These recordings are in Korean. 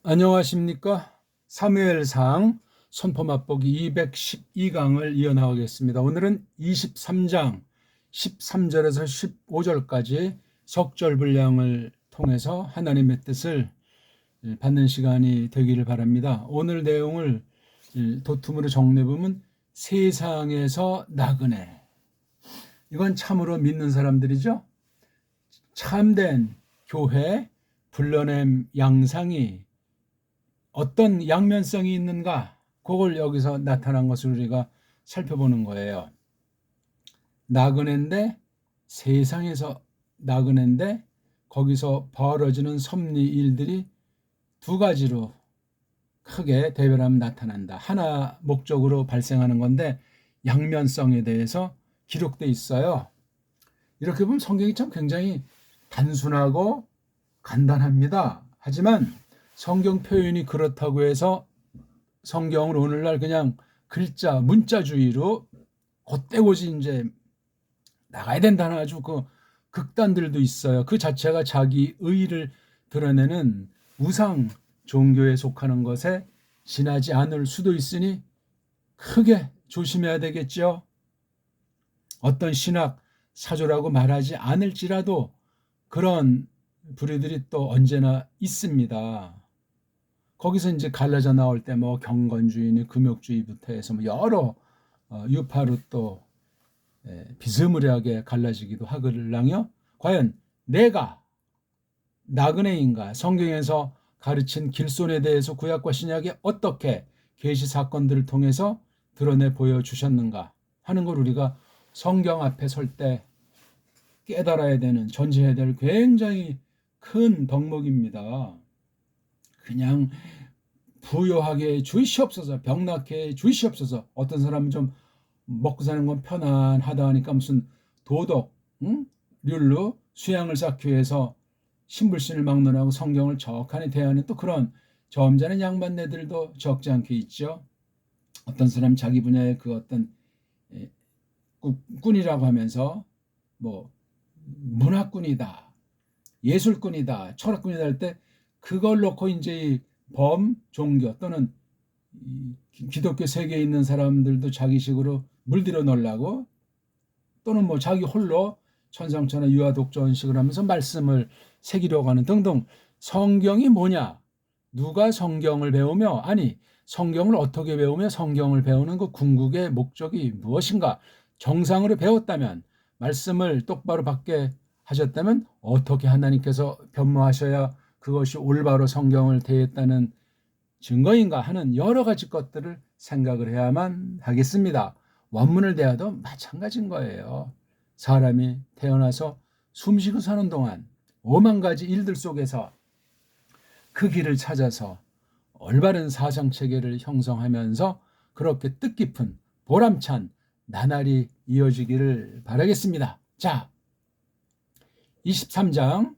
안녕하십니까? 사무엘상 선포 맛보기 212강을 이어나가겠습니다. 오늘은 23장 13절에서 15절까지 석절 분량을 통해서 하나님의 뜻을 받는 시간이 되기를 바랍니다. 오늘 내용을 도tum으로 정리해보면 세상에서 나그네. 이건 참으로 믿는 사람들이죠. 참된 교회, 불러냄 양상이 어떤 양면성이 있는가, 그걸 여기서 나타난 것을 우리가 살펴보는 거예요. 나그네인데, 세상에서 나그네인데 거기서 벌어지는 섭리 일들이 두 가지로 크게 대별하면 나타난다. 하나 목적으로 발생하는 건데 양면성에 대해서 기록되어 있어요. 이렇게 보면 성경이 참 굉장히 단순하고 간단합니다. 하지만 성경 표현이 그렇다고 해서 성경을 오늘날 그냥 글자, 문자주의로 곧대고지 이제 나가야 된다는 아주 그 극단들도 있어요. 그 자체가 자기 의의를 드러내는 우상 종교에 속하는 것에 지나지 않을 수도 있으니 크게 조심해야 되겠죠. 어떤 신학 사조라고 말하지 않을지라도 그런 부류들이 또 언제나 있습니다. 거기서 이제 갈라져 나올 때 뭐 경건주의니 금욕주의부터 해서 뭐 여러 유파로 또 비스무리하게 갈라지기도 하거든요. 과연 내가 나그네인가? 성경에서 가르친 길손에 대해서 구약과 신약에 어떻게 계시 사건들을 통해서 드러내 보여주셨는가 하는 걸 우리가 성경 앞에 설 때 깨달아야 되는, 전제해야 될 굉장히 큰 덕목입니다. 그냥 부유하게 주시옵소서, 병나게 주시옵소서. 어떤 사람은 좀 먹고 사는 건 편안하다 하니까 무슨 도덕, 률로 수양을 쌓기 위해서 신불신을 막론하고 성경을 적하니 대하는 또 그런 점잖은 양반네들도 적지 않게 있죠. 어떤 사람 자기 분야의 그 어떤 꾼이라고 하면서 뭐 문화꾼이다, 예술꾼이다, 철학꾼이다 할 때 그걸 놓고 이제 범종교 또는 기독교 세계에 있는 사람들도 자기식으로 물들여 놓으려고 또는 뭐 자기 홀로 천상천하 유아독존식을 하면서 말씀을 새기려고 하는 등등. 성경이 뭐냐? 누가 성경을 배우며, 아니 성경을 어떻게 배우며 성경을 배우는 그 궁극의 목적이 무엇인가? 정상으로 배웠다면, 말씀을 똑바로 받게 하셨다면 어떻게 하나님께서 변모하셔야 그것이 올바로 성경을 대했다는 증거인가 하는 여러 가지 것들을 생각을 해야만 하겠습니다. 원문을 대하도 마찬가지인 거예요. 사람이 태어나서 숨쉬고 사는 동안 5만 가지 일들 속에서 그 길을 찾아서 올바른 사상체계를 형성하면서 그렇게 뜻깊은 보람찬 나날이 이어지기를 바라겠습니다. 자, 23장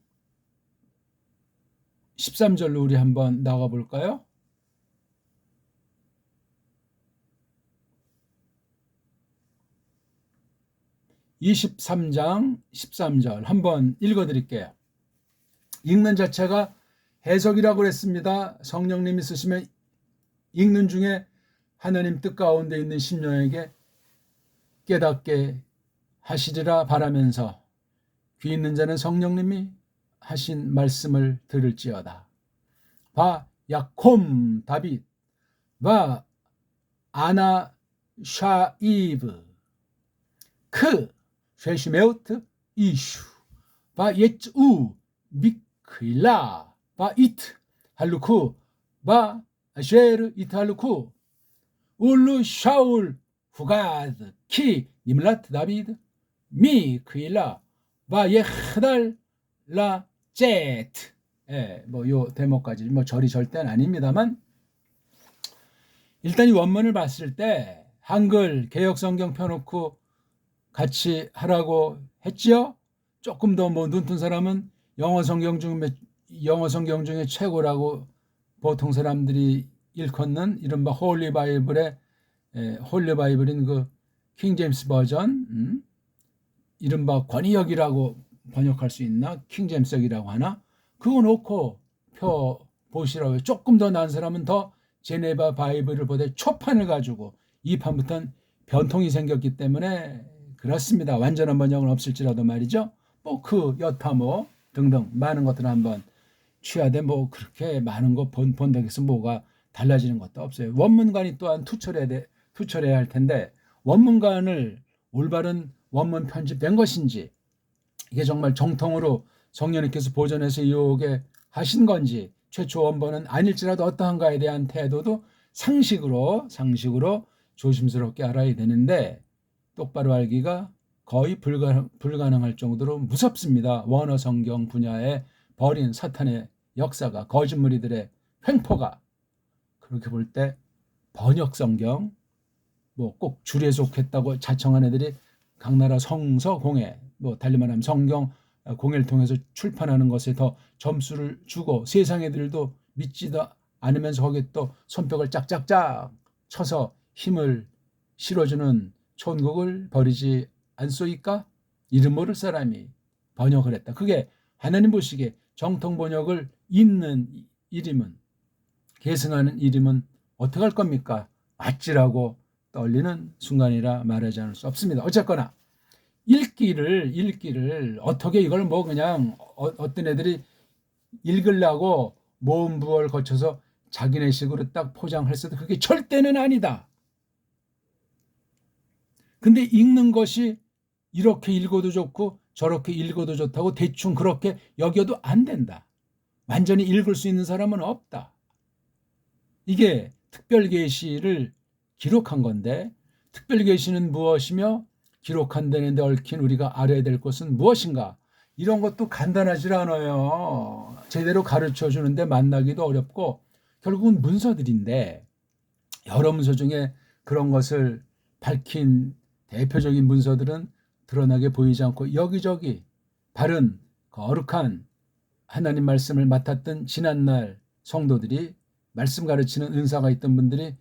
13절로 우리 한번 나가 볼까요? (23장 13절) 한번 읽어드릴게요. 읽는 자체가 해석이라고 그랬습니다. 성령님이 쓰시면 읽는 중에 하나님 뜻 가운데 있는 심령에게 깨닫게 하시리라 바라면서 귀 있는 자는 성령님이 하신 말씀을 들을지어다. 바 야콤 다빗 바 아나 샤이브 크 쉐시메우트 이슈 바 예츠 미크일라 바 이트 할루쿠 바 쉐르 이트 할루쿠 울루 샤울 후가드 키 니물라트 다비드 미크일라 바 예흐달 라 제트. 뭐 요 대목까지 뭐 절이 절대는 아닙니다만, 일단 이 원문을 봤을 때 한글 개역성경 펴놓고 같이 하라고 했지요. 조금 더 뭐 눈뜬 사람은 영어 성경 중에 최고라고 보통 사람들이 일컫는 이른바 홀리 바이블의 홀리 바이블인 그 킹 제임스 버전, 이른바 권위역이라고 번역할 수 있나? 킹 제임스역이라고 하나? 그거 놓고 펴 보시라고요. 조금 더 나은 사람은 더 제네바 바이블을 보되 초판을 가지고 이 판부터는 변통이 생겼기 때문에 그렇습니다. 완전한 번역은 없을지라도 말이죠. 뭐 그 여타 뭐 등등 많은 것들을 한번 취하되 뭐 그렇게 많은 거 본다고 해서 뭐가 달라지는 것도 없어요. 원문관이 또한 투철해야 할 텐데 원문관을 올바른 원문 편집된 것인지 이게 정말 정통으로 성령님께서 보존해서 이오게 하신 건지 최초 원본은 아닐지라도 어떠한가에 대한 태도도 상식으로 조심스럽게 알아야 되는데 똑바로 알기가 거의 불가능할 정도로 무섭습니다. 원어 성경 분야에 버린 사탄의 역사가 거짓무리들의 횡포가 그렇게 볼 때 번역 성경 뭐 꼭 줄에 속했다고 자청한 애들이 각 나라 성서 공회 뭐 달리 말하면 성경 공회를 통해서 출판하는 것에 더 점수를 주고 세상 애들도 믿지도 않으면서 거기에 또 손뼉을 짝짝짝 쳐서 힘을 실어주는 천국을 버리지 않소이까? 이름 모를 사람이 번역을 했다. 그게 하나님 보시기에 정통 번역을 읽는 이름은 계승하는 이름은 어떻게 할 겁니까? 맞지라고 떨리는 순간이라 말하지 않을 수 없습니다. 어쨌거나 읽기를 어떻게 이걸 뭐 그냥 어떤 애들이 읽으려고 모음 부호를 거쳐서 자기네식으로 딱 포장할 수도 그게 절대는 아니다. 근데 읽는 것이 이렇게 읽어도 좋고 저렇게 읽어도 좋다고 대충 그렇게 여겨도 안 된다. 완전히 읽을 수 있는 사람은 없다. 이게 특별계시를 기록한 건데 특별계시는 무엇이며 기록한 데는데 얽힌 우리가 알아야 될 것은 무엇인가? 이런 것도 간단하지 않아요. 제대로 가르쳐 주는데 만나기도 어렵고 결국은 문서들인데 여러 문서 중에 그런 것을 밝힌 대표적인 문서들은 드러나게 보이지 않고 여기저기 바른 거룩한 하나님 말씀을 맡았던 지난날 성도들이 말씀 가르치는 은사가 있던 분들이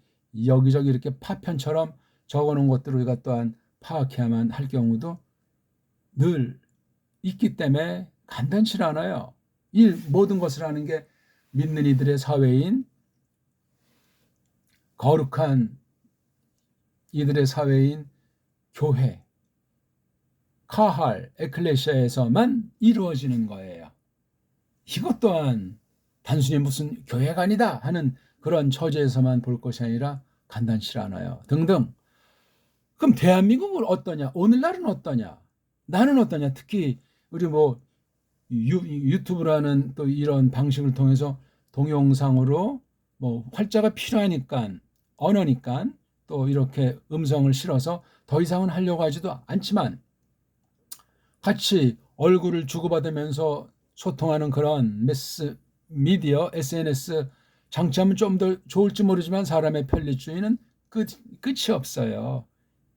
여기저기 이렇게 파편처럼 적어놓은 것들을 우리가 또한 파악해야만 할 경우도 늘 있기 때문에 간단치 않아요. 이 모든 것을 하는 게 믿는 이들의 사회인 거룩한 이들의 사회인 교회, 카할, 에클레시아에서만 이루어지는 거예요. 이것 또한 단순히 무슨 교회가 아니다 하는 그런 처지에서만 볼 것이 아니라 간단치 않아요. 등등. 그럼 대한민국은 어떠냐? 오늘날은 어떠냐? 나는 어떠냐? 특히 우리 뭐 유튜브라는 또 이런 방식을 통해서 동영상으로 뭐 활자가 필요하니까 언어니까 또 이렇게 음성을 실어서 더 이상은 하려고 하지도 않지만 같이 얼굴을 주고받으면서 소통하는 그런 매스 미디어 SNS 장치하면 좀 더 좋을지 모르지만 사람의 편리주의는 끝이 없어요.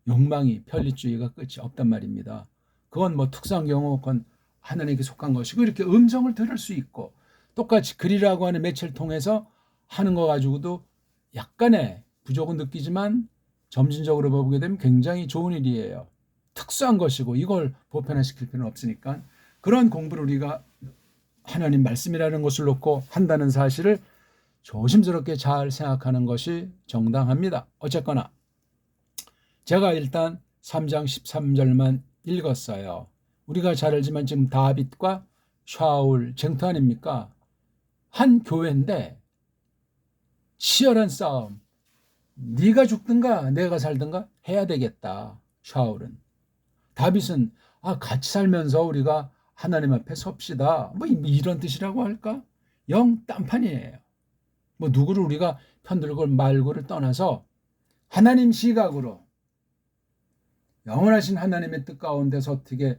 욕망이 편리주의가 끝이 없단 말입니다. 그건 뭐 특수한 경우 그건 하나님께 속한 것이고 이렇게 음성을 들을 수 있고 똑같이 글이라고 하는 매체를 통해서 하는 거 가지고도 약간의 부족은 느끼지만 점진적으로 보게 되면 굉장히 좋은 일이에요. 특수한 것이고 이걸 보편화시킬 필요는 없으니까 그런 공부를 우리가 하나님 말씀이라는 것을 놓고 한다는 사실을 조심스럽게 잘 생각하는 것이 정당합니다. 어쨌거나 제가 일단 3장 13절만 읽었어요. 우리가 잘 알지만 지금 다윗과 샤울 쟁투 아닙니까? 한 교회인데 치열한 싸움. 네가 죽든가 내가 살든가 해야 되겠다. 샤울은. 다윗은 같이 살면서 우리가 하나님 앞에 섭시다. 뭐 이런 뜻이라고 할까? 영 딴판이에요. 뭐 누구를 우리가 편들고 말고를 떠나서 하나님 시각으로 영원하신 하나님의 뜻 가운데서 어떻게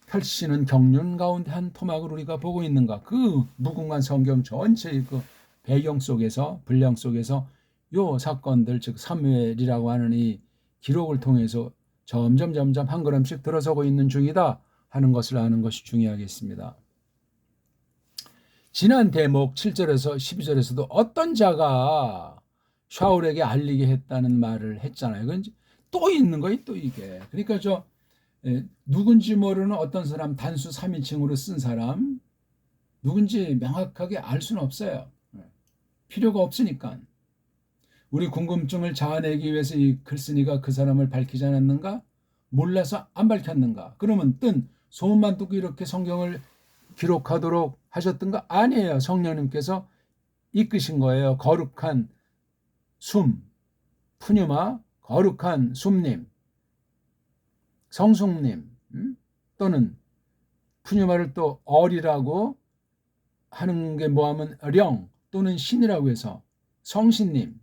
펼치는 경륜 가운데 한 토막을 우리가 보고 있는가? 그 무궁한 성경 전체의 그 배경 속에서 분량 속에서 요 사건들 즉 사무엘이라고 하는 이 기록을 통해서 점점 한 걸음씩 들어서고 있는 중이다 하는 것을 아는 것이 중요하겠습니다. 지난 대목 7절에서 12절에서도 어떤 자가 샤울에게 알리게 했다는 말을 했잖아요. 그건 또 있는 거예요, 또 이게. 그러니까 누군지 모르는 어떤 사람 단수 3인칭으로 쓴 사람 누군지 명확하게 알 수는 없어요. 필요가 없으니까. 우리 궁금증을 자아내기 위해서 이 글쓴이가 그 사람을 밝히지 않았는가? 몰라서 안 밝혔는가? 그러면 뜬 소문만 듣고 이렇게 성경을 기록하도록 하셨던가? 아니에요. 성령님께서 이끄신 거예요. 거룩한 숨, 푸뉴마, 거룩한 숨님, 성숙님, 또는 푸뉴마를 또 어리라고 하는 게 뭐하면 령 또는 신이라고 해서 성신님,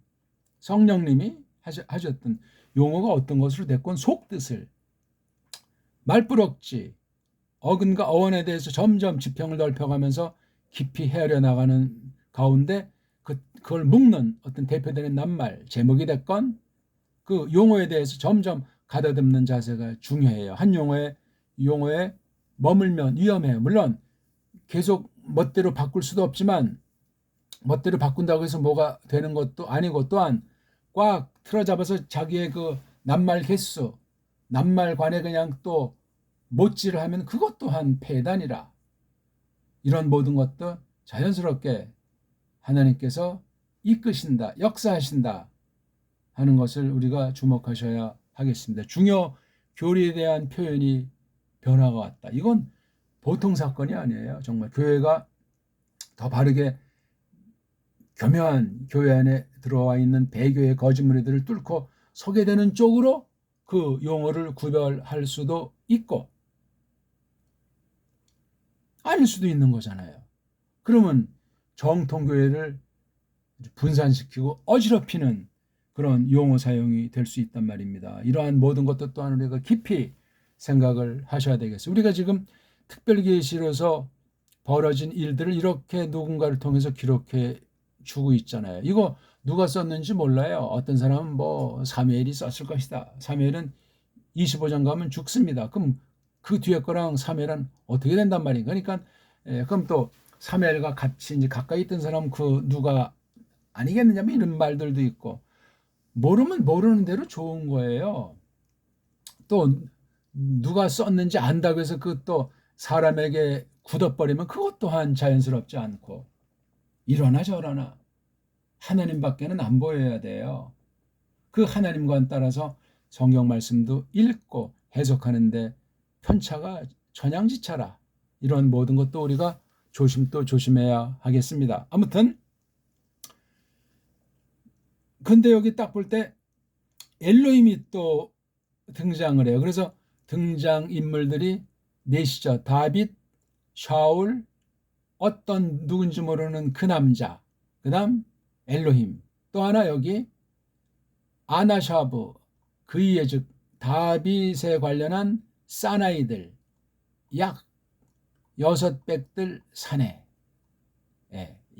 성령님이 하셨던 용어가 어떤 것으로 됐건 속뜻을 말뿌럭지 어근과 어원에 대해서 점점 지평을 넓혀가면서 깊이 헤아려 나가는 가운데 그걸 묶는 어떤 대표되는 낱말 제목이 됐건 그 용어에 대해서 점점 가다듬는 자세가 중요해요. 한 용어에 머물면 위험해요. 물론 계속 멋대로 바꿀 수도 없지만 멋대로 바꾼다고 해서 뭐가 되는 것도 아니고 또한 꽉 틀어잡아서 자기의 그 낱말 개수, 낱말관에 그냥 또 못질을 하면 그것 또한 폐단이라. 이런 모든 것도 자연스럽게 하나님께서 이끄신다, 역사하신다 하는 것을 우리가 주목하셔야 하겠습니다. 중요 교리에 대한 표현이 변화가 왔다. 이건 보통 사건이 아니에요. 정말 교회가 더 바르게 교묘한 교회 안에 들어와 있는 배교의 거짓무리들을 뚫고 서게 되는 쪽으로 그 용어를 구별할 수도 있고 아닐 수도 있는 거잖아요. 그러면 정통교회를 분산시키고 어지럽히는 그런 용어 사용이 될 수 있단 말입니다. 이러한 모든 것도 또한 우리가 깊이 생각을 하셔야 되겠어요. 우리가 지금 특별계시로서 벌어진 일들을 이렇게 누군가를 통해서 기록해 주고 있잖아요. 이거 누가 썼는지 몰라요. 어떤 사람은 뭐 사무엘이 썼을 것이다. 사무엘은 25장 가면 죽습니다. 그럼 그 뒤에 거랑 사무엘은 어떻게 된단 말인가? 그러니까 그럼 또 사무엘과 같이 이제 가까이 있던 사람 그 누가 아니겠느냐 이런 말들도 있고 모르면 모르는 대로 좋은 거예요. 또 누가 썼는지 안다고 해서 그 또 사람에게 굳어버리면 그것 또한 자연스럽지 않고 이러나 저러나 하나님밖에는 안 보여야 돼요. 그 하나님과 따라서 성경 말씀도 읽고 해석하는데 편차가 천양지차라. 이런 모든 것도 우리가 조심해야 하겠습니다. 아무튼 근데 여기 딱 볼 때 엘로힘이 또 등장을 해요. 그래서 등장 인물들이 넷이죠. 다윗, 샤울, 어떤 누군지 모르는 그 남자, 그 다음 엘로힘, 또 하나 여기 아나샤브, 그의 즉 다윗에 관련한 사나이들 약 600들 산에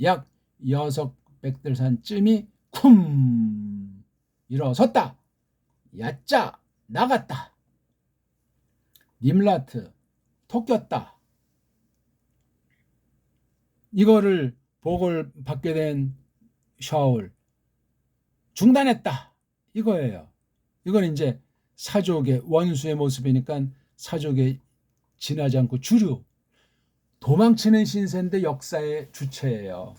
약 600들 산쯤이 쿵 일어섰다. 야짜 나갔다. 림라트 토꼈다. 이거를 복을 받게 된 샤울 중단했다. 이거예요. 이건 이제 사족의 원수의 모습이니까 사족에 지나지 않고 주류 도망치는 신세인데 역사의 주체예요.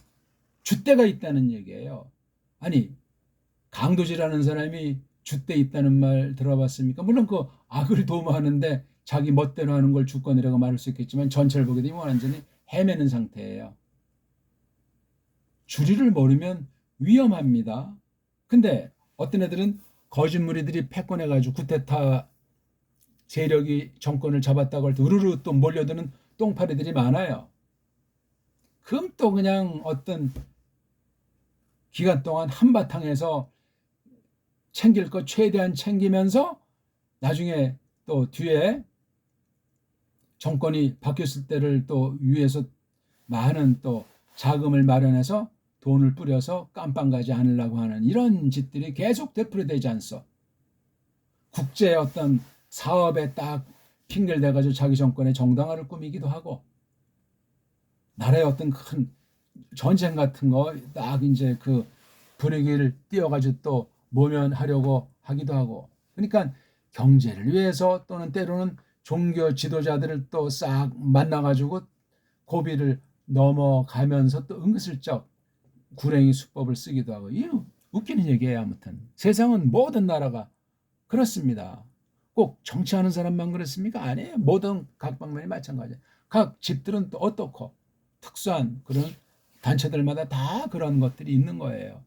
줏대가 있다는 얘기예요. 아니 강도질하는 사람이 줏대 있다는 말 들어봤습니까? 물론 그 악을 도모하는데 자기 멋대로 하는 걸 주권이라고 말할 수 있겠지만 전체를 보게 되면 완전히 헤매는 상태예요. 주리를 모르면 위험합니다. 근데 어떤 애들은 거짓무리들이 패권해가지고 쿠데타 세력이 정권을 잡았다고 할 때 우르르 또 몰려드는 똥파리들이 많아요. 그럼 또 그냥 어떤 기간 동안 한바탕에서 챙길 것 최대한 챙기면서 나중에 또 뒤에 정권이 바뀌었을 때를 또 위해서 많은 또 자금을 마련해서 돈을 뿌려서 깜빵 가지 않으려고 하는 이런 짓들이 계속 되풀이되지 않소. 국제 어떤 사업에 딱 핑계를 대가지고 자기 정권의 정당화를 꾸미기도 하고 나라의 어떤 큰 전쟁 같은 거 딱 이제 그 분위기를 띄워가지고 또 모면하려고 하기도 하고 그러니까 경제를 위해서 또는 때로는 종교 지도자들을 또 싹 만나가지고 고비를 넘어가면서 또 은근슬쩍 구랭이 수법을 쓰기도 하고, 이 웃기는 얘기예요. 아무튼 세상은 모든 나라가 그렇습니다. 꼭 정치하는 사람만 그렇습니까? 아니에요. 모든 각 방면이 마찬가지예요. 각 집들은 또 어떻고 특수한 그런 단체들마다 다 그런 것들이 있는 거예요.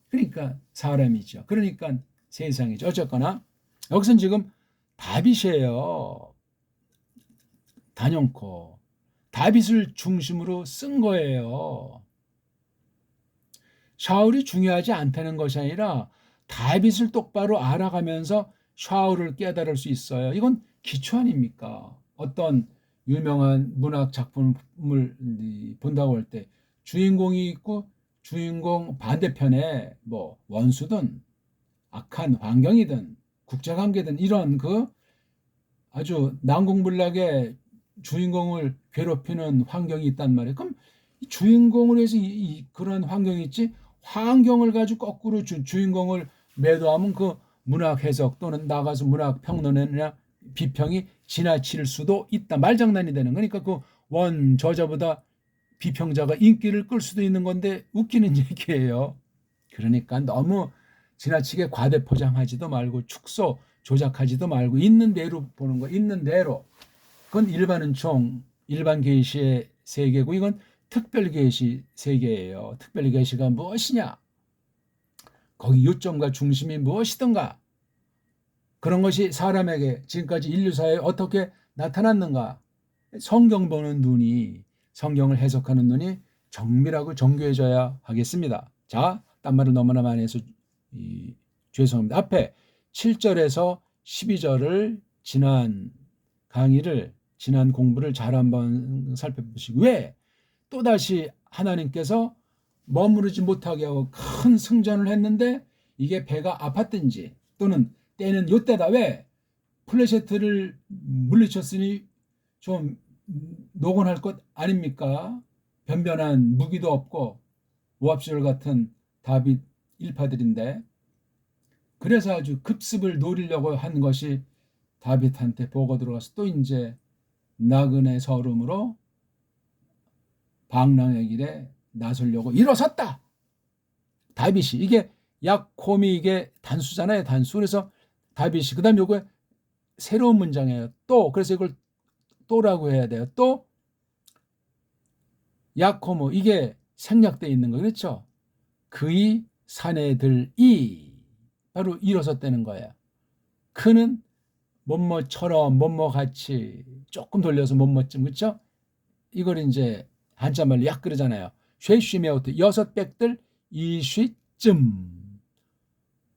그러니까 사람이죠. 그러니까 세상이죠. 어쨌거나 여기서는 지금 다빗이에요. 단연코 다빗을 중심으로 쓴 거예요. 샤울이 중요하지 않다는 것이 아니라 다빗을 똑바로 알아가면서 샤울을 깨달을 수 있어요. 이건 기초 아닙니까? 어떤 유명한 문학 작품을 본다고 할 때 주인공이 있고 주인공 반대편에 뭐 원수든 악한 환경이든 국제관계든 이런 그 아주 난공불락의 주인공을 괴롭히는 환경이 있단 말이에요. 그럼 주인공을 해서 그런 환경이 있지 환경을 가지고 거꾸로 주인공을 매도하면 그 문학 해석 또는 나가서 문학 평론이나 비평이 지나칠 수도 있다. 말장난이 되는 거니까 그 원 저자보다 비평자가 인기를 끌 수도 있는 건데 웃기는 얘기예요. 그러니까 너무 지나치게 과대 포장하지도 말고 축소 조작하지도 말고 있는 대로 보는 거. 있는 대로. 그건 일반 계시의 세계고 이건 특별 계시 세계예요. 특별 계시가 무엇이냐? 거기 요점과 중심이 무엇이든가? 그런 것이 사람에게 지금까지 인류사에 어떻게 나타났는가? 성경 보는 눈이, 성경을 해석하는 눈이 정밀하고 정교해져야 하겠습니다. 자, 딴 말을 너무나 많이 해서 죄송합니다. 앞에 7절에서 12절을 지난 공부를 잘 한번 살펴보시고 왜 또다시 하나님께서 머무르지 못하게 하고 큰 승전을 했는데 이게 배가 아팠든지 또는 때는 요때다. 왜? 플레셋을 물리쳤으니 좀 노곤할 것 아닙니까? 변변한 무기도 없고 모압시절 같은 다윗 일파들인데 그래서 아주 급습을 노리려고 한 것이 다윗한테 보고 들어가서 또 이제 나그네 서름으로 방랑의 길에 나서려고 일어섰다. 다윗이 이게 약홈이 이게 단수잖아요. 단수. 그래서 다윗이 그다음 요거 새로운 문장이에요. 또 그래서 이걸 또라고 해야 돼요. 또 야코모 이게 생략되어 있는 거 그렇죠? 그의 사내들이 바로 일어섰다는 거예요. 그는 뭐뭐처럼 뭐뭐같이 조금 돌려서 뭐뭐쯤 그렇죠? 이걸 이제 한자말로 약 그러잖아요. 쉐쉬메오트 여섯 백들 이쉬쯤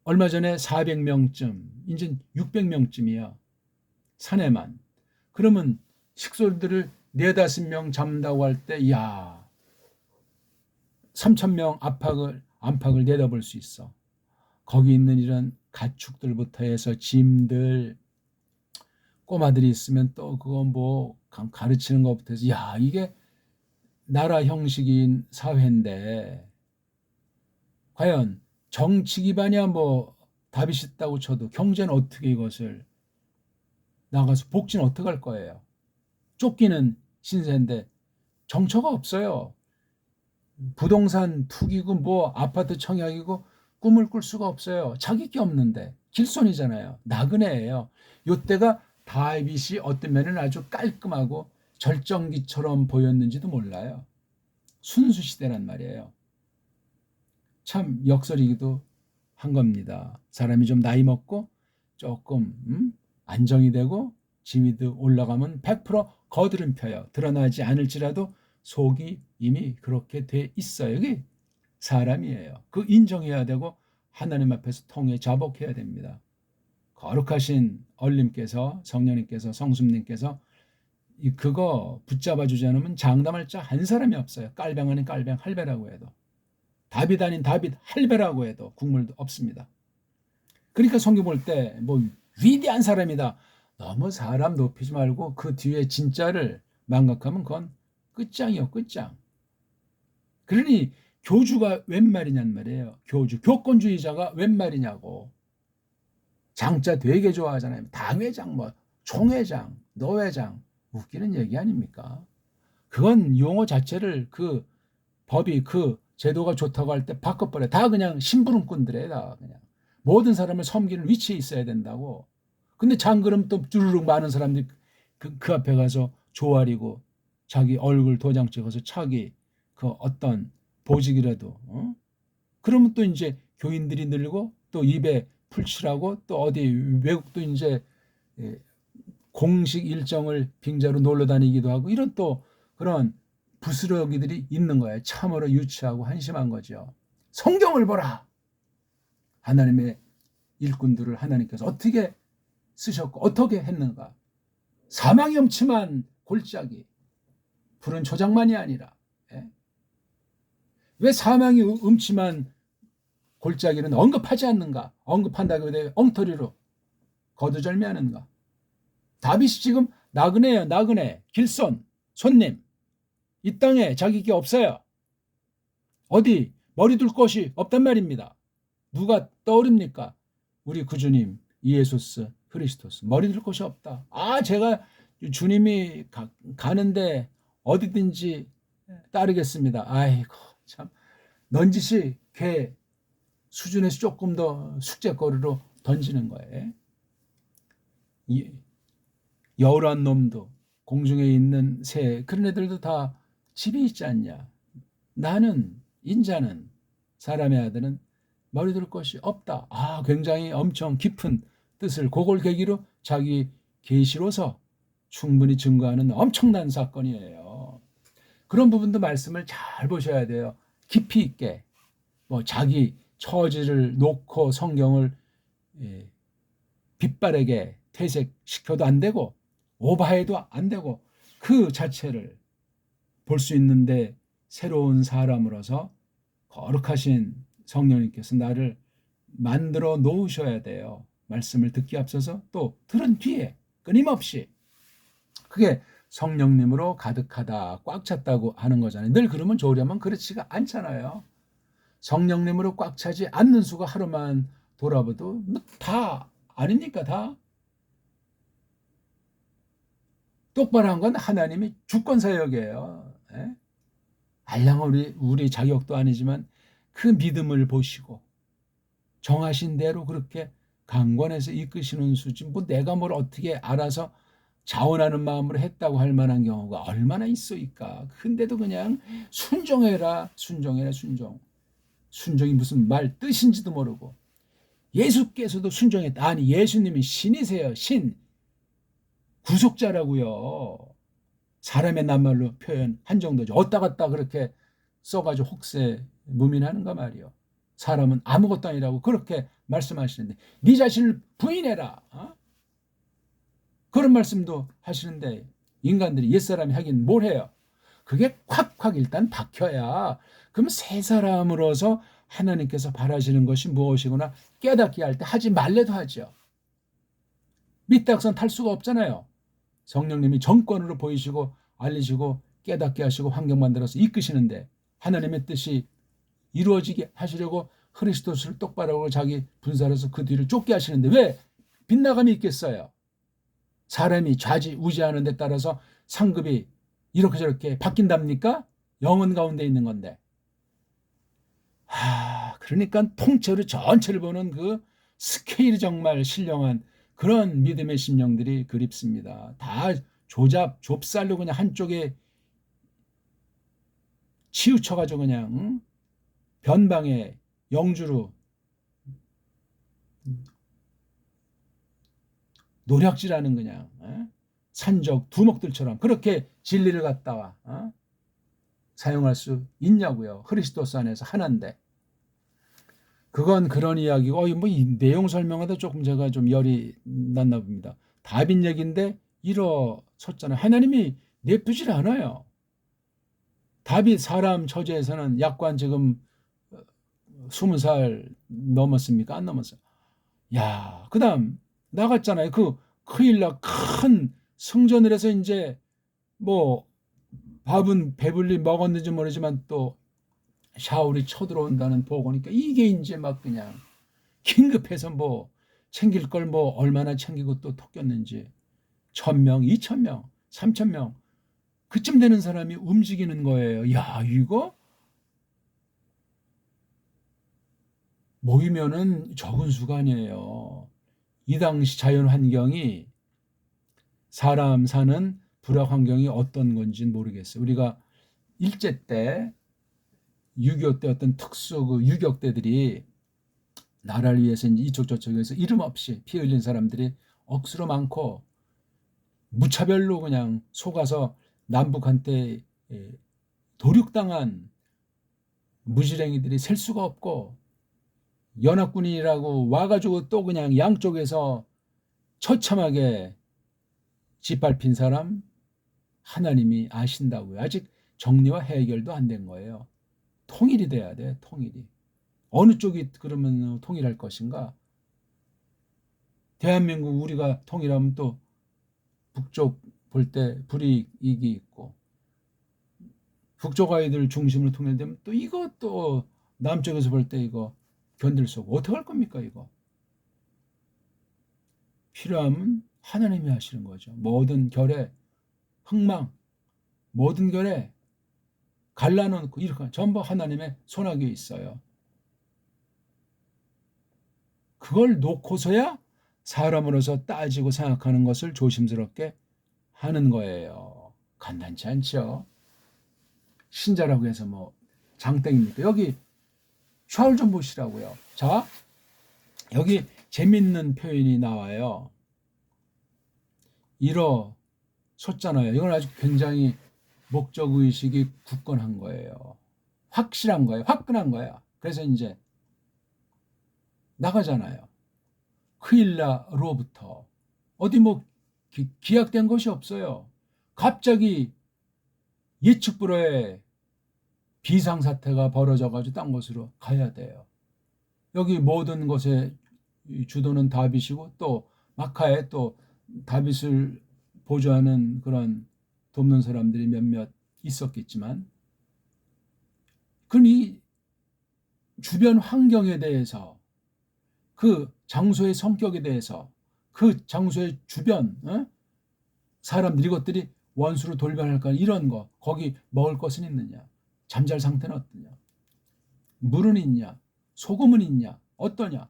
얼마 전에 400명쯤 이제 600명쯤이야. 사내만. 그러면 식솔들을 4-5명 잡는다고 할 때, 야 3,000명 안팎을 내다볼 수 있어. 거기 있는 이런 가축들부터 해서 짐들, 꼬마들이 있으면 또 그거 뭐 가르치는 것부터 해서, 야 이게 나라 형식인 사회인데, 과연 정치 기반이야 뭐 답이 있다고 쳐도 경제는 어떻게 이것을 나가서 복지는 어떻게 할 거예요? 쫓기는 신세인데 정처가 없어요. 부동산 투기고 뭐 아파트 청약이고 꿈을 꿀 수가 없어요. 자기 게 없는데 길손이잖아요. 나그네예요. 요때가 다윗이 어떤 면은 아주 깔끔하고 절정기처럼 보였는지도 몰라요. 순수 시대란 말이에요. 참 역설이기도 한 겁니다. 사람이 좀 나이 먹고 조금 안정이 되고 지위도 올라가면 100% 거드름 펴요. 드러나지 않을지라도 속이 이미 그렇게 돼 있어요. 이게 사람이에요. 그 인정해야 되고 하나님 앞에서 통해 자복해야 됩니다. 거룩하신 얼님께서 성령님께서 성수님께서 그거 붙잡아 주지 않으면 장담할 자 한 사람이 없어요. 깔병 아닌 깔병 할배라고 해도 다윗 아닌 다윗 할배라고 해도 국물도 없습니다. 그러니까 성경 볼 때 뭐 위대한 사람이다. 너무 사람 높이지 말고 그 뒤에 진짜를 망각하면 그건 끝장이요, 끝장. 그러니 교주가 웬 말이냔 말이에요. 교권주의자가 웬 말이냐고. 장자 되게 좋아하잖아요. 당회장, 뭐 총회장, 노회장. 웃기는 얘기 아닙니까? 그건 용어 자체를 그 법이 그 제도가 좋다고 할 때 바꿔버려. 다 그냥 심부름꾼들에 다 그냥. 모든 사람을 섬기는 위치에 있어야 된다고. 근데 장그럼 또 주르륵 많은 사람들이 그 앞에 가서 조아리고 자기 얼굴 도장 찍어서 차기 그 어떤 보직이라도 그러면 또 이제 교인들이 늘고 또 입에 풀칠하고 또 어디 외국도 이제 공식 일정을 빙자로 놀러 다니기도 하고 이런 또 그런 부스러기들이 있는 거예요. 참으로 유치하고 한심한 거죠. 성경을 보라. 하나님의 일꾼들을 하나님께서 어떻게 쓰셨고 어떻게 했는가. 사망이 엄침한 골짜기 푸른 초장만이 아니라 왜 사망이 음침한 골짜기는 언급하지 않는가. 언급한다고 해도 엉터리로 거두절미하는가. 다윗이 지금 나그네예요. 나그네 길손 손님 이 땅에 자기 게 없어요. 어디 머리 둘 곳이 없단 말입니다. 누가 떠오릅니까? 우리 구주님 이에수스 크리스토스 머리 둘 곳이 없다. 제가 주님이 가는데 어디든지 따르겠습니다. 아이고 참 넌지시 걔 수준에서 조금 더 숙제거리로 던지는 거예요. 여울한 놈도 공중에 있는 새 그런 애들도 다 집이 있지 않냐. 나는 인자는 사람의 아들은 머리 둘 것이 없다. 굉장히 엄청 깊은 뜻을 그걸 계기로 자기 계시로서 충분히 증거하는 엄청난 사건이에요. 그런 부분도 말씀을 잘 보셔야 돼요. 깊이 있게 자기 처지를 놓고 성경을 빛바르게 퇴색시켜도 안 되고 오바해도 안 되고 그 자체를 볼 수 있는데 새로운 사람으로서 거룩하신 성령님께서 나를 만들어 놓으셔야 돼요. 말씀을 듣기 앞서서 또 들은 뒤에 끊임없이 그게 성령님으로 가득하다 꽉 찼다고 하는 거잖아요. 늘 그러면 좋으려면 그렇지가 않잖아요. 성령님으로 꽉 차지 않는 수가 하루만 돌아봐도 다 아닙니까? 다 똑바로 한 건 하나님이 주권사역이에요. 알량은 우리 자격도 아니지만 그 믿음을 보시고 정하신 대로 그렇게 강권해서 이끄시는 수지 내가 뭘 어떻게 알아서 자원하는 마음으로 했다고 할 만한 경우가 얼마나 있어이까. 근데도 그냥 순종해라 순종. 순종이 무슨 말 뜻인지도 모르고 예수께서도 순종했다. 아니 예수님이 신이세요. 신 구속자라고요. 사람의 낱말로 표현한 정도죠. 어디다 갔다 그렇게 써가지고 혹세 무민하는가 말이요. 사람은 아무것도 아니라고 그렇게 말씀하시는데 네 자신을 부인해라. 그런 말씀도 하시는데 인간들이 옛사람이 하긴 뭘 해요. 그게 콱콱 일단 박혀야 그럼 새 사람으로서 하나님께서 바라시는 것이 무엇이구나 깨닫게 할 때 하지 말래도 하죠. 밑닥선 탈 수가 없잖아요. 성령님이 정권으로 보이시고 알리시고 깨닫게 하시고 환경 만들어서 이끄시는데 하나님의 뜻이 이루어지게 하시려고 그리스도를 똑바로 하고 자기 분사로서 그 뒤를 쫓게 하시는데 왜 빗나감이 있겠어요? 사람이 좌지우지하는 데 따라서 상급이 이렇게 저렇게 바뀐답니까? 영혼 가운데 있는 건데. 그러니까 통째로 전체를 보는 그 스케일이 정말 신령한 그런 믿음의 심령들이 그립습니다. 다 좁쌀로 그냥 한쪽에 치우쳐가지고 그냥 변방에 영주로 노략질하는 그냥 산적 두목들처럼 그렇게 진리를 갖다가 사용할 수 있냐고요. 그리스도스 안에서 하나인데. 그건 그런 이야기고 이 내용 설명하다 조금 제가 좀 열이 났나 봅니다. 다빈 얘기인데 일어섰잖아요. 하나님이 내쁘질 않아요. 다빈 사람 처지에서는 약관 지금 20살 넘었습니까? 안 넘었어요. 그다음 나갔잖아요. 그 크일라 큰 성전을 해서 이제 밥은 배불리 먹었는지 모르지만 또 샤울이 쳐들어온다는 보고니까 이게 이제 막 그냥 긴급해서 챙길 걸 얼마나 챙기고 또 톡겼는지 1,000명, 2,000명, 3,000명 그쯤 되는 사람이 움직이는 거예요. 이거 모이면은 적은 수가 아니에요. 이 당시 자연 환경이 사람 사는 불악 환경이 어떤 건지는 모르겠어요. 우리가 일제 때 6.25 때 어떤 특수 그 유격대들이 나라를 위해서 이쪽 저쪽에서 이름 없이 피 흘린 사람들이 억수로 많고 무차별로 그냥 속아서 남북한테 도륙당한 무지랭이들이 셀 수가 없고 연합군이라고 와가지고 또 그냥 양쪽에서 처참하게 짓밟힌 사람 하나님이 아신다고요. 아직 정리와 해결도 안 된 거예요. 통일이 돼야 돼, 통일이. 어느 쪽이 그러면 통일할 것인가? 대한민국 우리가 통일하면 또 북쪽 볼 때 불이익이 있고 북쪽 아이들 중심으로 통일되면 또 이것도 남쪽에서 볼 때 이거 견딜 수 없고 어떻게 할 겁니까 이거? 필요하면 하나님이 하시는 거죠. 모든 결에 흥망, 모든 결에 갈라놓고 이렇게 전부 하나님의 손아귀에 있어요. 그걸 놓고서야 사람으로서 따지고 생각하는 것을 조심스럽게 하는 거예요. 간단치 않죠. 신자라고 해서 뭐 장땡입니까? 여기 샤울 좀 보시라고요. 자, 여기 재밌는 표현이 나와요. 일어섰잖아요. 이건 아주 굉장히 목적의식이 굳건한 거예요. 확실한 거예요. 화끈한 거야. 그래서 이제 나가잖아요. 크일라로부터. 어디 뭐 기약된 것이 없어요. 갑자기 예측 불허의 비상사태가 벌어져가지고 딴 곳으로 가야 돼요. 여기 모든 것의 주도는 다윗이고 또 마카에 또 다윗을 보조하는 그런 돕는 사람들이 몇몇 있었겠지만 그럼 이 주변 환경에 대해서 그 장소의 성격에 대해서 그 장소의 주변 사람들 이것들이 원수로 돌변할까 이런 거 거기 먹을 것은 있느냐 잠잘 상태는 어떠냐 물은 있냐 소금은 있냐 어떠냐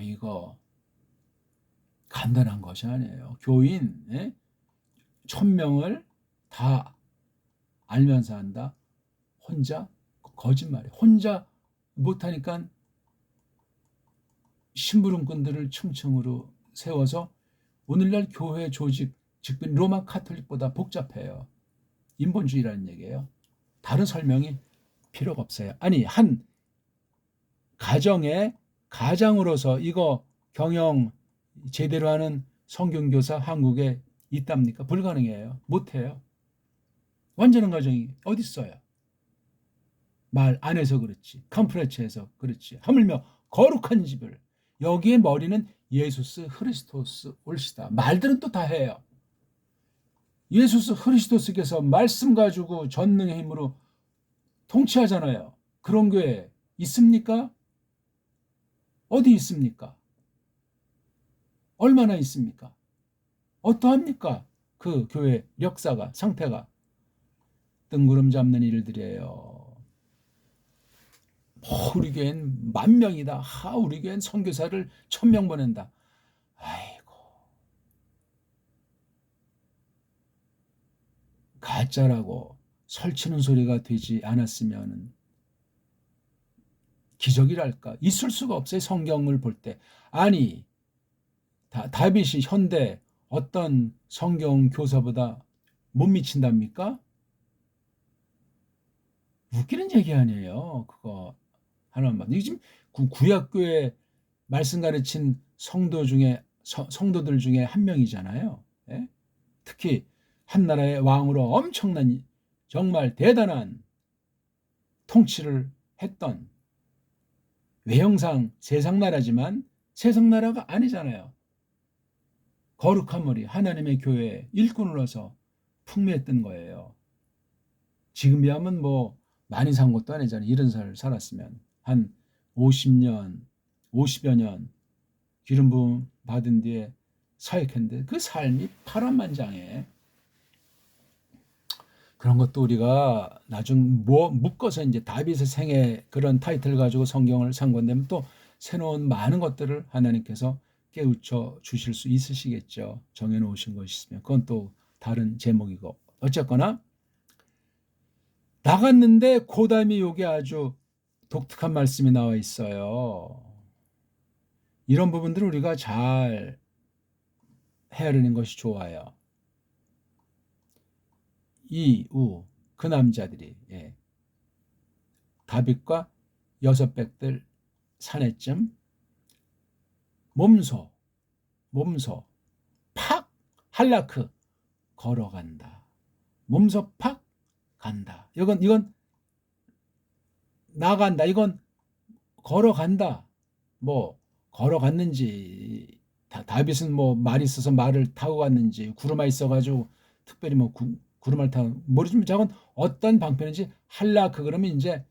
이거 간단한 것이 아니에요. 교인 1,000명을 다 알면서 한다. 혼자 거짓말이에요. 혼자 못하니까 심부름꾼들을 층층으로 세워서 오늘날 교회 조직 직분 로마 카톨릭보다 복잡해요. 인본주의라는 얘기예요. 다른 설명이 필요가 없어요. 아니 한 가정의 가장으로서 이거 경영 제대로 하는 성경교사 한국에 있답니까? 불가능해요. 못해요. 완전한 가정이 어디 있어요? 말 안 해서 그렇지. 컴프레츠해서 그렇지. 하물며 거룩한 집을 여기에 머리는 예수스 크리스토스 올시다. 말들은 또 다 해요. 예수스 크리스토스께서 말씀 가지고 전능의 힘으로 통치하잖아요. 그런 교회 있습니까? 어디 있습니까? 얼마나 있습니까? 어떠합니까? 그 교회 역사가 상태가 뜬구름 잡는 일들이에요. 우리 교회는 10,000명이다. 우리 교회는 선교사를 1,000명 보낸다. 아이고 가짜라고 설치는 소리가 되지 않았으면 기적이랄까 있을 수가 없어요. 성경을 볼 때 아니 다윗이 현대 어떤 성경 교사보다 못 미친답니까? 웃기는 얘기 아니에요. 그거 하나만. 이게 지금 구약교회 말씀 가르친 성도들 중에 한 명이잖아요. 예? 특히 한 나라의 왕으로 엄청난 정말 대단한 통치를 했던 외형상 세상 나라지만 세상 나라가 아니잖아요. 거룩한 머리 하나님의 교회 일꾼으로서 풍미했던 거예요. 지금이야면 뭐 많이 산 것도 아니잖아요. 70살 살았으면 한 50년 50여 년 기름 부음 받은 뒤에 사역했는데 그 삶이 파란만장해. 그런 것도 우리가 나중 묶어서 이제 다윗의 생애 그런 타이틀 가지고 성경을 상관되면 또 새로운 많은 것들을 하나님께서 깨우쳐 주실 수 있으시겠죠. 정해놓으신 것이 있으면 그건 또 다른 제목이고 어쨌거나 나갔는데 그 다음에 요게 아주 독특한 말씀이 나와 있어요. 이런 부분들을 우리가 잘 헤아리는 것이 좋아요. 이후 그 남자들이 다윗과 600들 사내쯤 몸소 팍 할라크 걸어간다. 몸소 팍 간다. 이건 나간다. 이건 걸어간다. 뭐 걸어갔는지 다윗은 뭐 말이 있어서 말을 타고 갔는지 구르마 있어가지고 특별히 뭐 구르마를 타고 모르지만 저건 어떤 방편인지 할라크 그러면 이제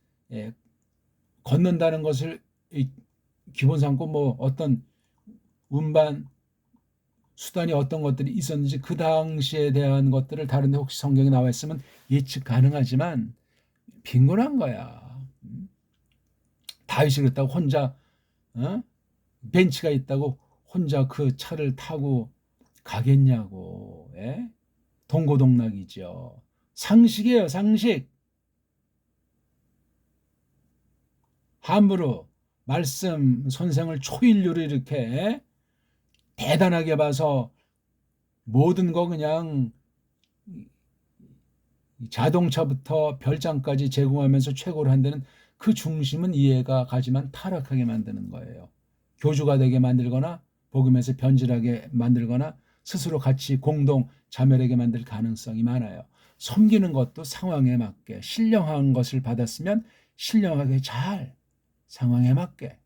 걷는다는 것을 기본 삼고 뭐 어떤 운반 수단이 어떤 것들이 있었는지 그 당시에 대한 것들을 다른데 혹시 성경에 나와 있으면 예측 가능하지만 빈곤한 거야. 다윗이 그랬다고 혼자 벤치가 있다고 혼자 그 차를 타고 가겠냐고. 동고동락이죠. 상식이에요, 상식. 함부로 말씀 선생을 초일류로 이렇게 대단하게 봐서 모든 거 그냥 자동차부터 별장까지 제공하면서 최고로 한다는 그 중심은 이해가 가지만 타락하게 만드는 거예요. 교주가 되게 만들거나 복음에서 변질하게 만들거나 스스로 같이 공동 자멸하게 만들 가능성이 많아요. 섬기는 것도 상황에 맞게 신령한 것을 받았으면 신령하게 잘 상황에 맞게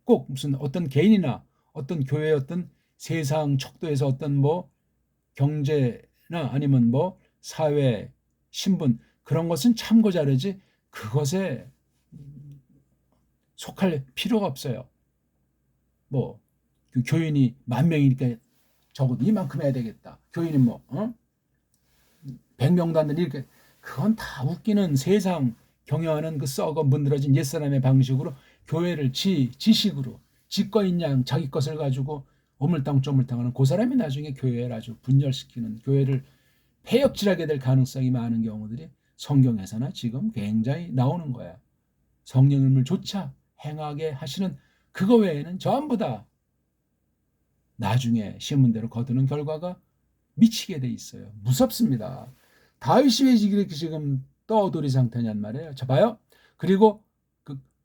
꼭 무슨 어떤 개인이나 어떤 교회 어떤 세상 척도에서 어떤 뭐 경제나 아니면 뭐 사회 신분 그런 것은 참고 자르지 그것에 속할 필요가 없어요. 뭐 교인이 10,000명이니까 적어도 이만큼 해야 되겠다. 교인이 뭐 100명도 안 되는 이렇게 그건 다 웃기는 세상 경영하는 그 썩어 문드러진 옛사람의 방식으로 교회를 지식으로 지꺼인 양 자기 것을 가지고 오물땅조물땅하는 그 사람이 나중에 교회를 아주 분열시키는 교회를 폐역질하게 될 가능성이 많은 경우들이 성경에서나 지금 굉장히 나오는 거야. 성령님을 조차 행하게 하시는 그거 외에는 전부 다 나중에 신문대로 거두는 결과가 미치게 돼 있어요. 무섭습니다. 다윗이 왜 이렇게 지금 떠돌이 상태냔 말이에요. 자 봐요. 그리고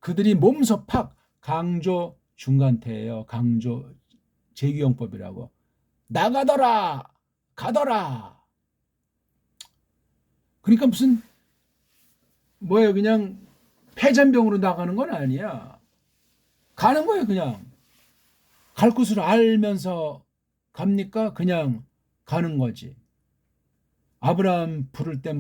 그들이 몸소 팍 강조 중간태예요. 강조 재규용법이라고. 나가더라. 가더라. 그러니까 무슨 뭐예요? 그냥 폐잔병으로 나가는 건 아니야. 가는 거예요, 그냥. 갈 곳을 알면서 갑니까? 그냥 가는 거지. 아브라함 부를 때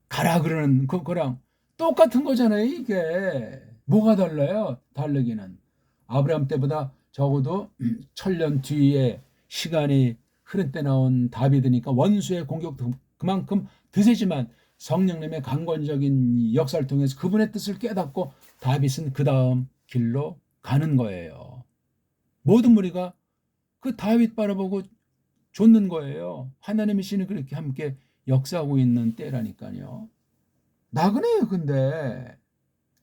가라 그러는 그거랑 똑같은 거잖아요, 이게. 뭐가 달라요? 다르기는. 아브라함 때보다 적어도 1000년 뒤에 시간이 흐른 때 나온 다비드니까 원수의 공격도 그만큼 드세지만 성령님의 강권적인 역사를 통해서 그분의 뜻을 깨닫고 다윗은 그 다음 길로 가는 거예요. 모든 무리가 그 다윗 바라보고 좇는 거예요. 하나님의 신이 그렇게 함께 역사하고 있는 때라니까요. 나그네요, 근데.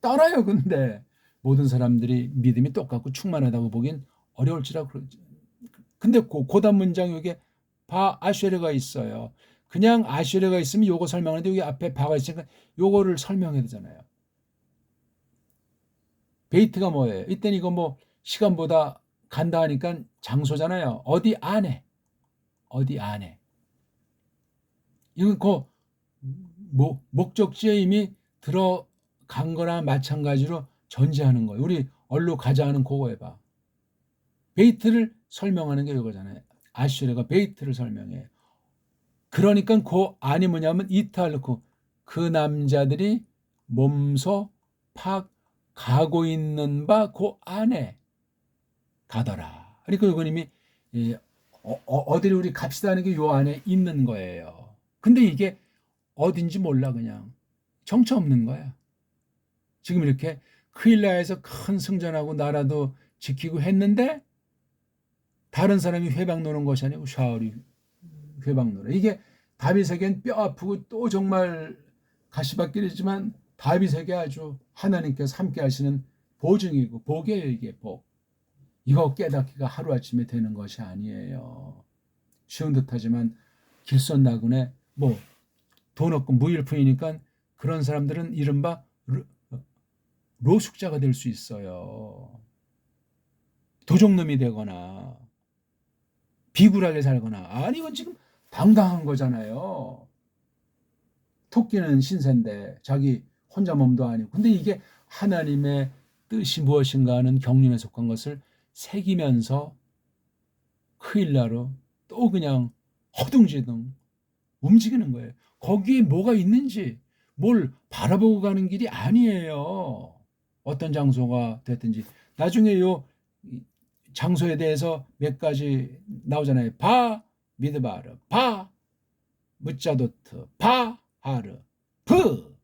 따라요, 근데. 모든 사람들이 믿음이 똑같고 충만하다고 보긴 어려울지라 그러지. 근데 고단 문장 여기에 바 아쉐르가 있어요. 그냥 아쉐르가 있으면 요거 설명하는데 여기 앞에 바가 있으니까 요거를 설명해야 되잖아요. 베이트가 뭐예요? 이때는 이거 뭐 시간보다 간다 하니까 장소잖아요. 어디 안에. 이건 목적지에 이미 들어간 거나 마찬가지로 전제하는 거예요. 우리 얼로 가자 하는 그거 해봐. 베이트를 설명하는 게 이거잖아요. 아슈레가 베이트를 설명해. 그러니까 그 안이 뭐냐면 이탈르코 그 남자들이 몸소 팍 가고 있는 바 그 안에 가더라. 그러니까 이건 이미 어디를 우리 갑시다 하는 게 요 안에 있는 거예요. 근데 이게 어딘지 몰라. 그냥 정처 없는 거야. 지금 이렇게 크일라에서 큰 승전하고 나라도 지키고 했는데 다른 사람이 회방 노는 것이 아니고 샤울이 회방 노래. 이게 다윗에겐 뼈 아프고 또 정말 가시밭길이지만 다윗에게 아주 하나님께서 함께 하시는 보증이고 복이에요. 이게 복. 이거 깨닫기가 하루아침에 되는 것이 아니에요. 쉬운 듯하지만 길손 나그네 뭐 돈 없고 무일푼이니까 그런 사람들은 이른바 노숙자가 될 수 있어요. 도적놈이 되거나 비굴하게 살거나. 아니 이건 지금 당당한 거잖아요. 토끼는 신세인데 자기 혼자 몸도 아니고. 근데 이게 하나님의 뜻이 무엇인가 하는 경륜에 속한 것을 새기면서 크일라로 또 그냥 허둥지둥 움직이는 거예요. 거기에 뭐가 있는지 뭘 바라보고 가는 길이 아니에요. 어떤 장소가 됐든지. 나중에 요 장소에 대해서 몇 가지 나오잖아요. 바 미드바르, 바 무짜도트, 바 하르, 브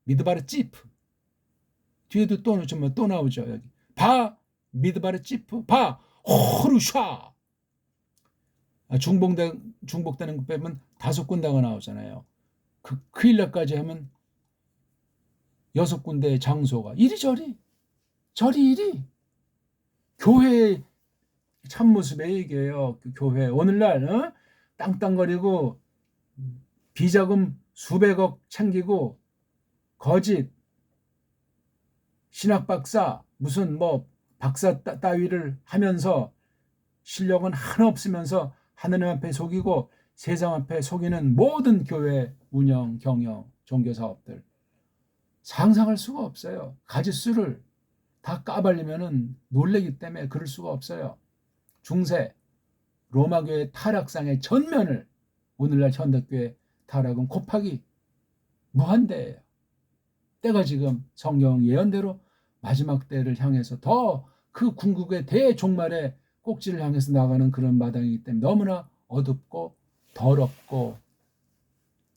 미드바르 찌프. 뒤에도 또 나오죠. 여기 바 미드바르 찌프, 바 호르샤. 중복되는 거 빼면 5군데가 나오잖아요. 그 크일라까지 하면 6군데의 장소가 이리저리 저리 이리. 교회의 참모습의 얘기예요. 교회 오늘날 땅땅거리고 비자금 수백억 챙기고 거짓 신학박사 무슨 뭐 박사 따위를 하면서 실력은 하나 없으면서 하나님 앞에 속이고 세상 앞에 속이는 모든 교회 운영, 경영, 종교사업들 상상할 수가 없어요. 가짓수를 다 까발리면은 놀래기 때문에 그럴 수가 없어요. 중세 로마교회 타락상의 전면을 오늘날 현대교회 타락은 곱하기 무한대예요. 때가 지금 성경 예언대로 마지막 때를 향해서 더 그 궁극의 대종말의 꼭지를 향해서 나가는 그런 마당이기 때문에 너무나 어둡고 더럽고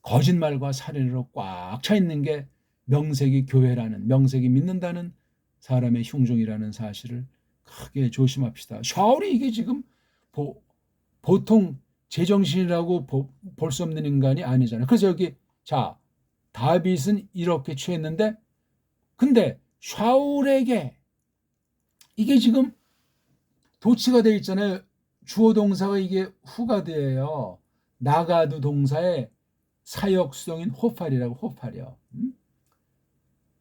거짓말과 살인으로 꽉 차 있는 게 명색이 교회라는, 명색이 믿는다는 사람의 흉종이라는 사실을 크게 조심합시다. 샤울이 이게 지금 보통 제정신이라고 볼 수 없는 인간이 아니잖아요. 그래서 여기 자 다윗은 이렇게 취했는데 근데 샤울에게 이게 지금 도치가 되어 있잖아요. 주어 동사가 이게 후가드예요. 나가드 동사의 사역수동인 호팔이라고. 호팔이요.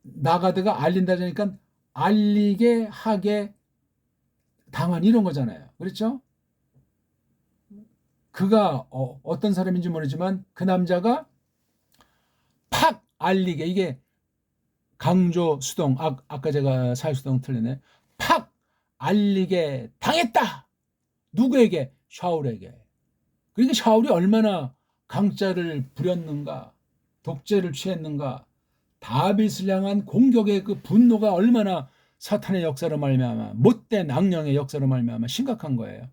나가드가 알린다 하니까 알리게 하게 당한 이런 거잖아요. 그렇죠? 그가 어떤 사람인지 모르지만 그 남자가 팍 알리게 이게 강조 수동 아까 제가 사역수동 틀리네. 팍 알리게 당했다. 누구에게? 샤울에게. 그러니까 샤울이 얼마나 강자를 부렸는가, 독재를 취했는가, 다윗을 향한 공격의 그 분노가 얼마나 사탄의 역사로 말미암아 못된 악령의 역사로 말미암아 심각한 거예요.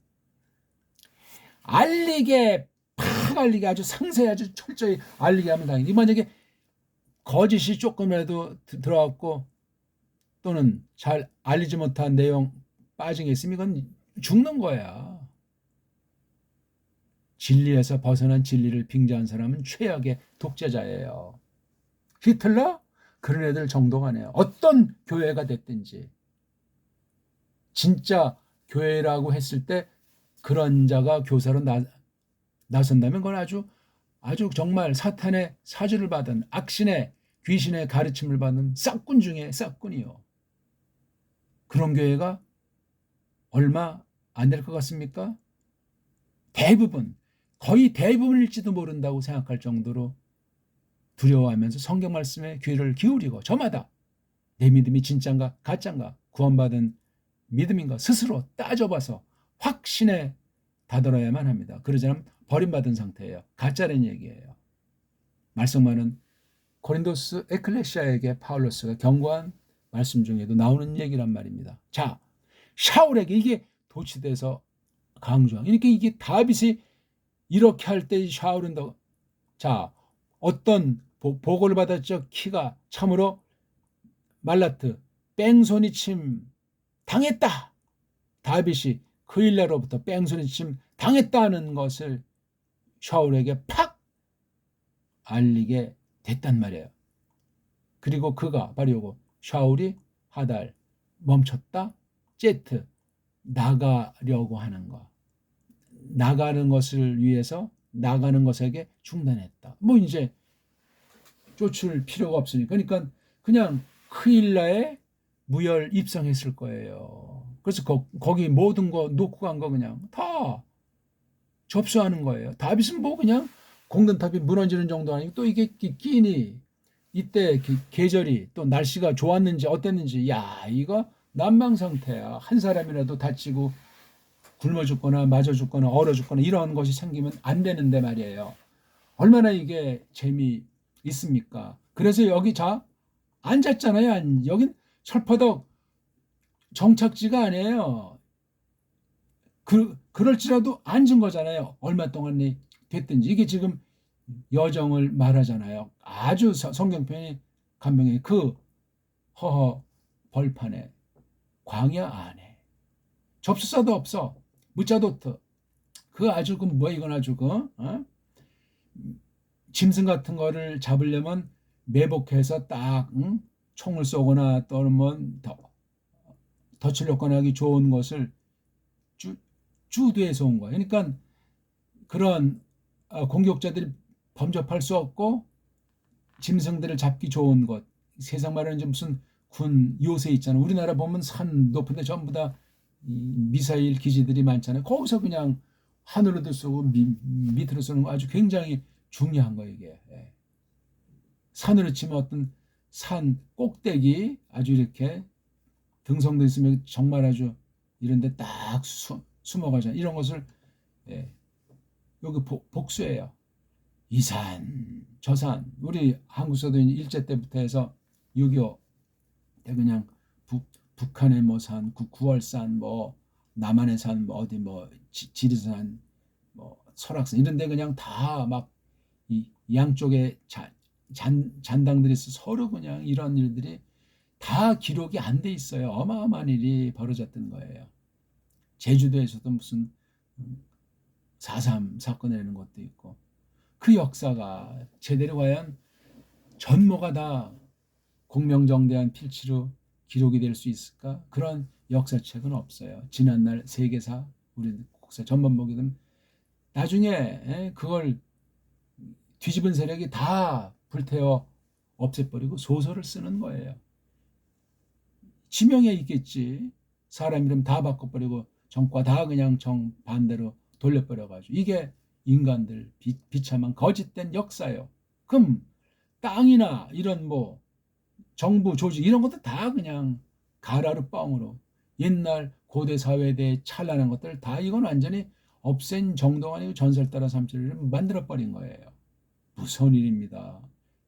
알리게 팍 알리게 아주 상세히 아주 철저히 알리게 하면 당연히 만약에 거짓이 조금이라도 들어갔고 또는 잘 알리지 못한 내용 빠진 게 있으면 이건 죽는 거야. 진리에서 벗어난 진리를 빙자한 사람은 최악의 독재자예요. 히틀러? 그런 애들 정도가 아니에요. 어떤 교회가 됐든지 진짜 교회라고 했을 때 그런 자가 교사로 나선다면 그건 아주 정말 사탄의 사주를 받은 악신의 귀신의 가르침을 받는 싹군 중에 싹군이요. 그런 교회가 얼마 안 될 것 같습니까? 대부분 거의 대부분일지도 모른다고 생각할 정도로 두려워하면서 성경 말씀에 귀를 기울이고 저마다 내 믿음이 진짠가 가짠가 구원받은 믿음인가 스스로 따져봐서 확신에 다들어야만 합니다. 그러지 않으면 버림받은 상태예요. 가짜라는 얘기예요. 말씀만은 고린도스 에클레시아에게 파울로스가 경고한 말씀 중에도 나오는 얘기란 말입니다. 자, 샤울에게 이게 도취돼서 강조한. 그러니까 이게 다윗이 이렇게 할 때 샤울은 더, 자, 어떤 보고를 받았죠. 키가 참으로 말라트 뺑소니 침 당했다. 다윗이 그 일내로부터 뺑소니 침 당했다는 것을 샤울에게 팍 알리게 됐단 말이에요. 그리고 그가 바로 요거 샤울이 하달 멈췄다. 제트 나가려고 하는 거. 나가는 것을 위해서 나가는 것에게 중단했다. 뭐 이제 쫓을 필요가 없으니까. 그러니까 그냥 크일라에 무혈 입성했을 거예요. 그래서 거기 모든 거 놓고 간 거 그냥 다 접수하는 거예요. 다윗은 뭐 그냥 공든탑이 무너지는 정도 아니고 또 이게 끼니 이때 계절이 또 날씨가 좋았는지 어땠는지 야 이거 난망 상태야. 한 사람이라도 다치고 굶어 죽거나 맞아 죽거나 얼어 죽거나 이런 것이 생기면 안 되는데 말이에요. 얼마나 이게 재미 있습니까? 그래서 여기 자 앉았잖아요. 여긴 철퍼덕 정착지가 아니에요. 그럴지라도 앉은 거잖아요. 얼마 동안이 됐든지. 이게 지금 여정을 말하잖아요. 아주 성경편이 간명해. 그 허허 벌판에 광야 안에 접수사도 없어. 무자도트. 그 아주 그 뭐 이건 아주 그 짐승 같은 거를 잡으려면 매복해서 딱 총을 쏘거나 또는 뭐 덫을 놓거나 하기 좋은 것을 주도해서 온 거예요. 그러니까 그런 공격자들이 범접할 수 없고 짐승들을 잡기 좋은 것. 세상 말하는 무슨 군 요새 있잖아요. 우리나라 보면 산 높은데 전부 다 미사일 기지들이 많잖아요. 거기서 그냥 하늘로도 쏘고 밑으로 쏘는 거 아주 굉장히 중요한 거예요. 이게. 산으로 치면 어떤 산 꼭대기 아주 이렇게 등성도 있으면 정말 아주 이런데 딱 숨어가잖아요. 이런 것을 여기 복수예요. 이 산, 저 산. 우리 한국서도 일제 때부터 해서 6.25 그냥 북한의 뭐 산, 구월산, 뭐 남한의 산, 뭐 어디 뭐 지리산, 뭐 설악산 이런데 그냥 다 막 이 양쪽에 잔당들이 있어 서로 그냥 이런 일들이 다 기록이 안 돼 있어요. 어마어마한 일이 벌어졌던 거예요. 제주도에서도 무슨 4.3 사건이라는 것도 있고 그 역사가 제대로 과연 전모가 다 공명정대한 필치로 기록이 될 수 있을까? 그런 역사책은 없어요. 지난날 세계사, 우리 국사 전반 보게 되면 나중에 그걸 뒤집은 세력이 다 불태워 없애버리고 소설을 쓰는 거예요. 지명에 있겠지. 사람 이름 다 바꿔버리고 정과 다 그냥 정반대로 돌려버려가지고 이게 인간들 비참한 거짓된 역사예요. 그럼 땅이나 이런 뭐 정부 조직 이런 것도 다 그냥 가라로 뻥으로 옛날 고대 사회에 대해 찬란한 것들 다 이건 완전히 없앤 정도가 아니고 전설 따라 삼칠을 만들어버린 거예요. 무서운 일입니다.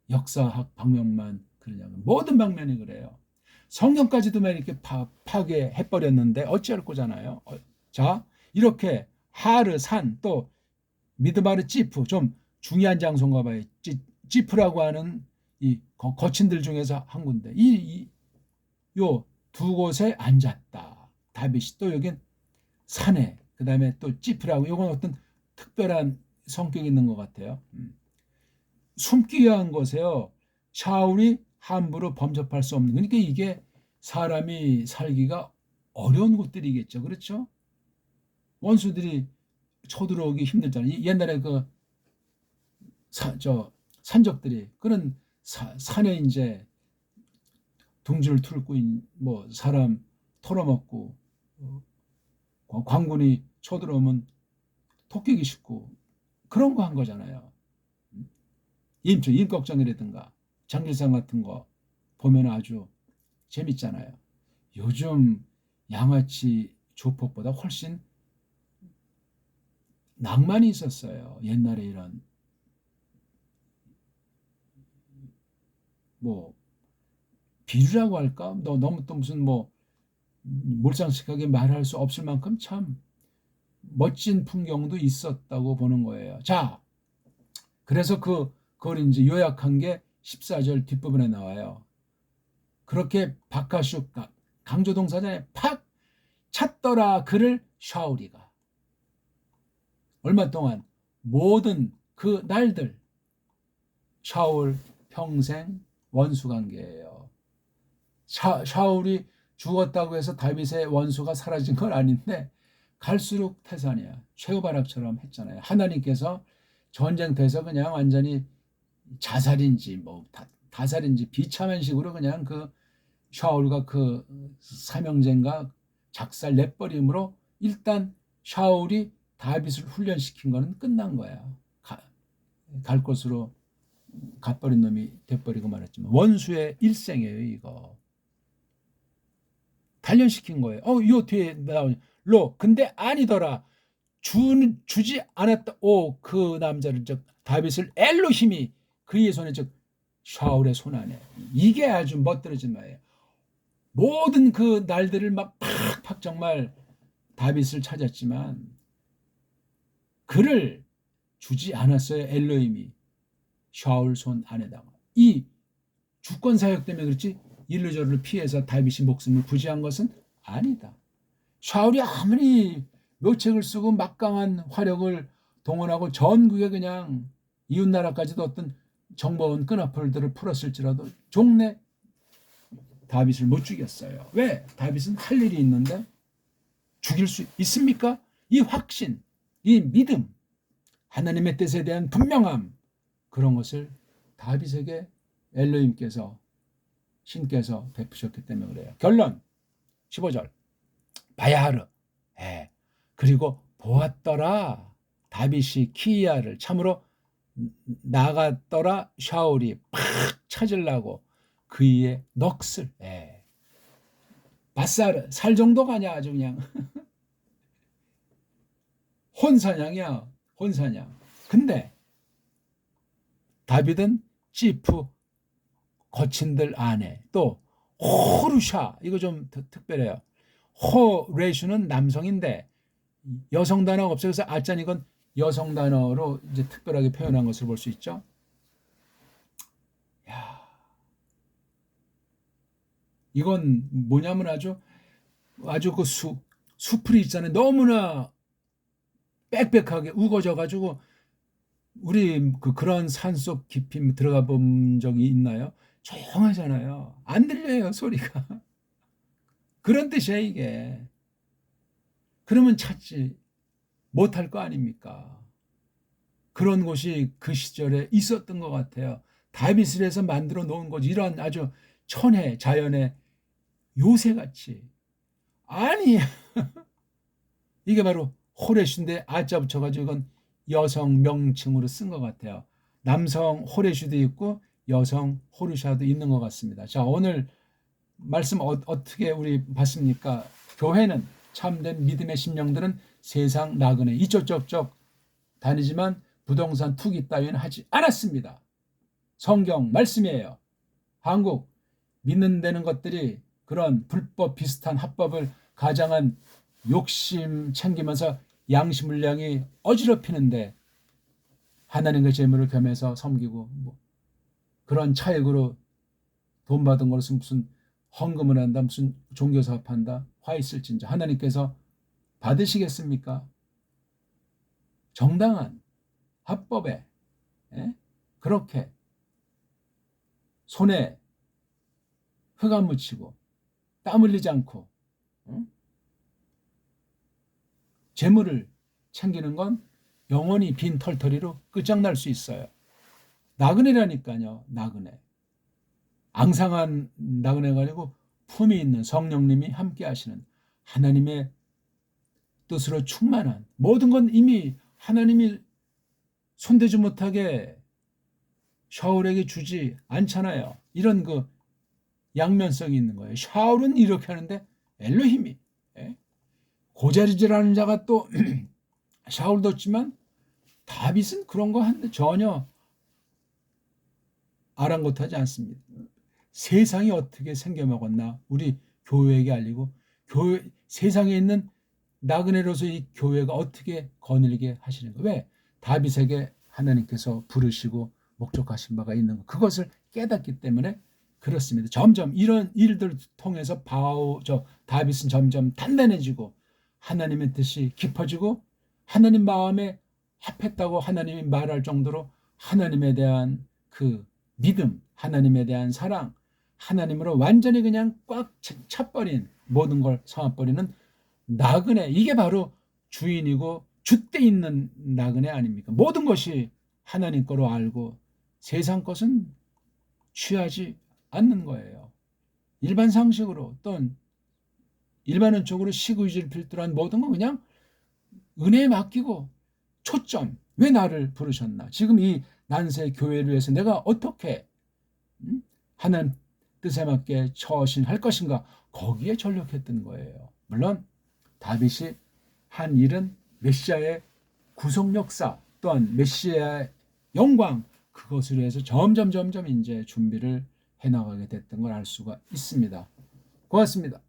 역사학 방면만 그러냐면 모든 방면이 그래요. 성경까지도 이렇게 파괴해버렸는데 어찌할 거잖아요. 자 이렇게 하르 산 또 미드바르 찌프 좀 중요한 장소인가 봐요. 찌프라고 하는 이 거친들 중에서 한 군데 요 두 곳에 앉았다. 다윗이 또 여긴 산에 그 다음에 또 찌프라고 이건 어떤 특별한 성격이 있는 것 같아요. 숨기 위한 것에요. 샤울이 함부로 범접할 수 없는 그러니까 이게 사람이 살기가 어려운 곳들이겠죠. 그렇죠? 원수들이 쳐들어오기 힘들잖아요. 옛날에 그 산적들이 그런 산에 이제 둥지를 뚫고 뭐 사람 털어먹고 광군이 쳐들어오면 토끼기 쉽고 그런 거 한 거잖아요. 임꺽정이라든가 장길상 같은 거 보면 아주 재밌잖아요. 요즘 양아치 조폭보다 훨씬 낭만이 있었어요. 옛날에 이런 뭐 비유라고 할까? 너무 또 무슨 뭐 몰상식하게 말할 수 없을 만큼 참 멋진 풍경도 있었다고 보는 거예요. 자, 그래서 그걸 이제 요약한 게 14절 뒷부분에 나와요. 그렇게 바카슈 강조동사잖아요. 팍 찼더라 그를 샤울이가. 얼마 동안 모든 그 날들 샤울 평생 원수관계예요. 샤울이 죽었다고 해서 다윗의 원수가 사라진 건 아닌데 갈수록 태산이야. 최후바락처럼 했잖아요. 하나님께서 전쟁터에서 그냥 완전히 자살인지 뭐 다살인지 비참한 식으로 그냥 그 샤울과 그 사명제인가 작살 내버림으로 일단 샤울이 다윗을 훈련시킨 거는 끝난 거야. 갈 곳으로 갓버린 놈이 돼버리고 말았지만 원수의 일생이에요. 이거 단련시킨 거예요. 이거 뒤에 나오냐 로 근데 아니더라. 주지 않았다. 그 남자를 즉 다윗을 엘로힘이 그의 손에 즉 샤울의 손 안에. 이게 아주 멋들어진 말이에요. 모든 그 날들을 막 팍팍 정말 다윗을 찾았지만 그를 주지 않았어요. 엘로힘이 샤울 손 안에다가. 이 주권 사역 때문에 그렇지 일루저를 피해서 다윗이 목숨을 부지한 것은 아니다. 샤울이 아무리 묘책을 쓰고 막강한 화력을 동원하고 전국에 그냥 이웃나라까지도 어떤 정보원 끈앞을들을 풀었을지라도 종래 다윗을 못 죽였어요. 왜? 다윗은 할 일이 있는데 죽일 수 있습니까? 이 확신, 이 믿음, 하나님의 뜻에 대한 분명함, 그런 것을 다윗에게 엘로힘께서 신께서 베푸셨기 때문에 그래요. 결론 15절 바야흐르 그리고 보았더라 다윗이 키야를 참으로 나갔더라 샤울이 팍 찾으려고 그의 넋을 바사르 살 정도가 아니야. 아주 그냥 혼사냥이야. 혼사냥. 근데 다윗은 지프 거친들 안에 또 호루샤 이거 좀 특별해요. 호레슈는 남성인데 여성 단어가 없어요. 그래서 아짠 이건 여성 단어로 이제 특별하게 표현한 것을 볼 수 있죠. 야, 이건 뭐냐면 아주 그 수풀이 있잖아요. 너무나 빽빽하게 우거져 가지고 우리 그런 산속 깊이 들어가 본 적이 있나요? 조용하잖아요. 안 들려요, 소리가. 그런 뜻이야, 이게. 그러면 찾지 못할 거 아닙니까? 그런 곳이 그 시절에 있었던 것 같아요. 다윗을 해서 만들어 놓은 거지. 이런 아주 천혜, 자연의 요새같이. 아니, 이게 바로 호레슈인데 아자 붙여가지고 이건 여성 명칭으로 쓴 것 같아요. 남성 호레슈도 있고 여성 호르샤도 있는 것 같습니다. 자, 오늘 말씀 어떻게 우리 봤습니까? 교회는 참된 믿음의 심령들은 세상 나그네 이쪽저쪽 다니지만 부동산 투기 따위는 하지 않았습니다. 성경 말씀이에요. 한국 믿는 데는 것들이 그런 불법 비슷한 합법을 가장한 욕심 챙기면서 양심을량이 어지럽히는데 하나님의 재물을 겸해서 섬기고 그런 차액으로 돈 받은 것은 무슨 헌금을 한다, 무슨 종교사업한다, 화 있을진저 하나님께서 받으시겠습니까? 정당한 합법에 그렇게 손에 흙 안 묻히고 땀 흘리지 않고 재물을 챙기는 건 영원히 빈 털터리로 끝장날 수 있어요. 나그네라니까요. 나그네. 앙상한 나그네가 아니고 품이 있는 성령님이 함께 하시는 하나님의 뜻으로 충만한 모든 건 이미 하나님이 손대지 못하게 샤울에게 주지 않잖아요. 이런 그 양면성이 있는 거예요. 샤울은 이렇게 하는데 엘로힘이 고자리질하는 자가 또 샤울도 있지만 다윗은 그런 거 하는데 전혀 아랑곳하지 않습니다. 세상이 어떻게 생겨먹었나 우리 교회에게 알리고 세상에 있는 나그네로서 이 교회가 어떻게 거느리게 하시는 거예요? 왜? 다윗에게 하나님께서 부르시고 목적하신 바가 있는 것, 그것을 깨닫기 때문에 그렇습니다. 점점 이런 일들을 통해서 다윗은 점점 단단해지고 하나님의 뜻이 깊어지고 하나님 마음에 합했다고 하나님이 말할 정도로 하나님에 대한 그 믿음, 하나님에 대한 사랑, 하나님으로 완전히 그냥 꽉 차버린, 모든 걸 삼아버리는 나그네, 이게 바로 주인이고 줏대 있는 나그네 아닙니까? 모든 것이 하나님 거로 알고 세상 것은 취하지 않는 거예요. 일반 상식으로 또는 일반론적으로 시구의지를 필두로 한 모든 건 그냥 은혜에 맡기고 초점, 왜 나를 부르셨나? 지금 이 난세 교회를 위해서 내가 어떻게 하나님 뜻에 맞게 처신할 것인가? 거기에 전력했던 거예요. 물론 다윗이 한 일은 메시아의 구속 역사 또한 메시아의 영광, 그것을 위해서 점점 이제 준비를 해나가게 됐던 걸 알 수가 있습니다. 고맙습니다.